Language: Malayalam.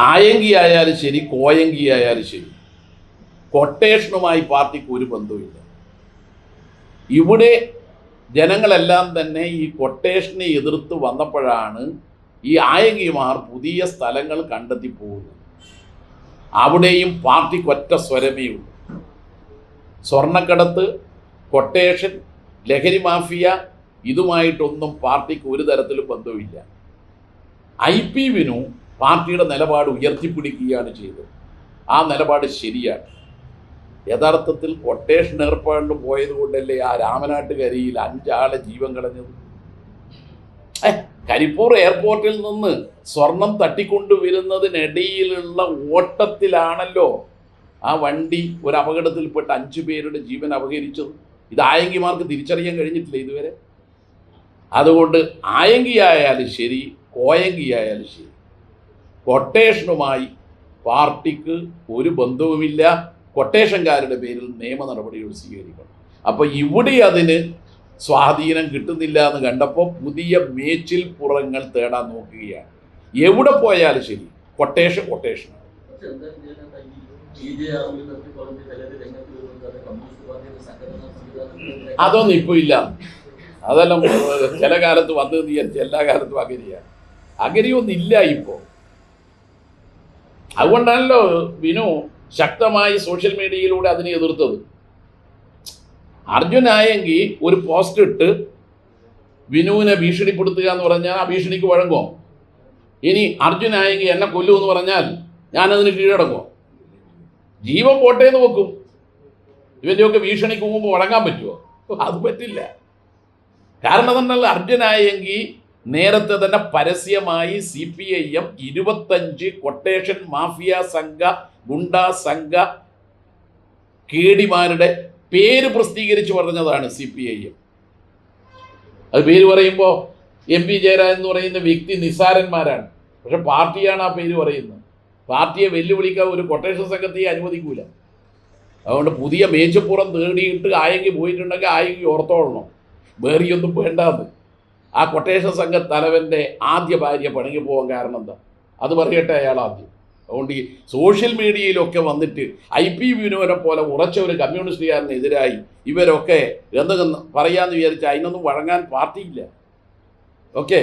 ആയങ്കി ആയാലും ശരി, കോയങ്കി ആയാലും ശരി, കൊട്ടേഷനുമായി പാർട്ടിക്ക് ഒരു ബന്ധവുമില്ല. ഇവിടെ ജനങ്ങളെല്ലാം തന്നെ ഈ കൊട്ടേഷനെ എതിർത്ത് വന്നപ്പോഴാണ് ഈ ആയങ്കിമാർ പുതിയ സ്ഥലങ്ങൾ കണ്ടെത്തി പോകുന്നത്. അവിടെയും പാർട്ടിക്ക് ഒറ്റ സ്വരമേ ഉള്ളൂ. സ്വർണ്ണക്കടത്ത്, കൊട്ടേഷൻ, ലഹരി മാഫിയ, ഇതുമായിട്ടൊന്നും പാർട്ടിക്ക് ഒരു തരത്തിലും ബന്ധമില്ല. IP വിനു പാർട്ടിയുടെ നിലപാട് ഉയർത്തിപ്പിടിക്കുകയാണ് ചെയ്തത്. ആ നിലപാട് ശരിയാണ്. യഥാർത്ഥത്തിൽ കൊട്ടേഷൻ ഏർപ്പാടിന് പോയത് കൊണ്ടല്ലേ ആ രാമനാട്ടുകരയിൽ 5 ആളെ ജീവൻ കളഞ്ഞത്. കരിപ്പൂർ എയർപോർട്ടിൽ നിന്ന് സ്വർണം തട്ടിക്കൊണ്ടുവരുന്നതിനിടയിലുള്ള ഓട്ടത്തിലാണല്ലോ ആ വണ്ടി ഒരു അപകടത്തിൽപ്പെട്ട് 5 പേരുടെ ജീവൻ അപഹരിച്ചത്. ഇത് ആയങ്കിമാർക്ക് തിരിച്ചറിയാൻ കഴിഞ്ഞിട്ടില്ല ഇതുവരെ. അതുകൊണ്ട് ആയങ്കിയായാലും ശരി, കോയങ്കിയായാലും ശരി, കൊട്ടേഷനുമായി പാർട്ടിക്ക് ഒരു ബന്ധവുമില്ല. കൊട്ടേഷൻകാരുടെ പേരിൽ നിയമ നടപടികൾ സ്വീകരിക്കണം. അപ്പോൾ ഇവിടെ അതിന് സ്വാധീനം കിട്ടുന്നില്ല എന്ന് കണ്ടപ്പോൾ പുതിയ മേച്ചിൽ പുറങ്ങൾ തേടാൻ നോക്കുകയാണ്. എവിടെ പോയാലും ശരി കൊട്ടേഷൻ. അതൊന്നും ഇപ്പോൾ ഇല്ല. അതെല്ലാം ചില കാലത്ത് വന്നു വിചാരിച്ച് എല്ലാ കാലത്തും അഗരിയൊന്നുമില്ല ഇപ്പോൾ. അതുകൊണ്ടാണല്ലോ വിനു ശക്തമായി സോഷ്യൽ മീഡിയയിലൂടെ അതിനെ എതിർത്തത്. അർജുൻ ആയെങ്കിൽ ഒരു പോസ്റ്റ് ഇട്ട് വിനുവിനെ ഭീഷണിപ്പെടുത്തുക എന്ന് പറഞ്ഞാൽ ആ ഭീഷണിക്ക് വഴങ്ങുമോ? ഇനി അർജുൻ ആയെങ്കിൽ എന്നെ കൊല്ലുമെന്ന് പറഞ്ഞാൽ ഞാനതിന് കീഴടങ്ങുമോ? ജീവൻ പോട്ടേന്ന് വെക്കും. ഇവൻ്റെയൊക്കെ ഭീഷണിക്ക് മുമ്പ് വഴങ്ങാൻ പറ്റുമോ? അത് പറ്റില്ല. കാരണം എന്നാൽ അർജുൻ ആയെങ്കിൽ നേരത്തെ തന്നെ പരസ്യമായി CPIM 25 കൊട്ടേഷൻ മാഫിയ സംഘ, ഗുണ്ടാ സംഘ, കേടിമാരുടെ പേര് പ്രസിദ്ധീകരിച്ച് പറഞ്ഞതാണ് CPIM. അത് പേര് പറയുമ്പോൾ MP ജയരാജൻ എന്ന് പറയുന്ന വ്യക്തി നിസ്സാരന്മാരാണ്. പക്ഷെ പാർട്ടിയാണ് ആ പേര് പറയുന്നത്. പാർട്ടിയെ വെല്ലുവിളിക്കാൻ ഒരു കൊട്ടേഷൻ സംഘത്തെ അനുവദിക്കൂല. അതുകൊണ്ട് പുതിയ മേച്ചപ്പുറം തേടിയിട്ട് ആയെങ്കിൽ പോയിട്ടുണ്ടെങ്കിൽ ആയെങ്കിൽ ഓർത്തോളണം, വേറിയൊന്നും വേണ്ടാന്ന്. ആ കൊട്ടേഷൻ സംഘ തലവൻ്റെ ആദ്യ ഭാര്യ പണിക്ക് പോകാൻ കാരണം എന്താ? അത് പറയട്ടെ അയാൾ ആദ്യം. അതുകൊണ്ട് ഈ സോഷ്യൽ മീഡിയയിലൊക്കെ വന്നിട്ട് IP വിനുവിനെ പോലെ ഉറച്ച ഒരു കമ്മ്യൂണിസ്റ്റുകാരനെതിരായി ഇവരൊക്കെ എന്തെങ്കിലും പറയാമെന്ന് വിചാരിച്ചാൽ അതിനൊന്നും വഴങ്ങാൻ പാർട്ടിയില്ല. ഓക്കെ.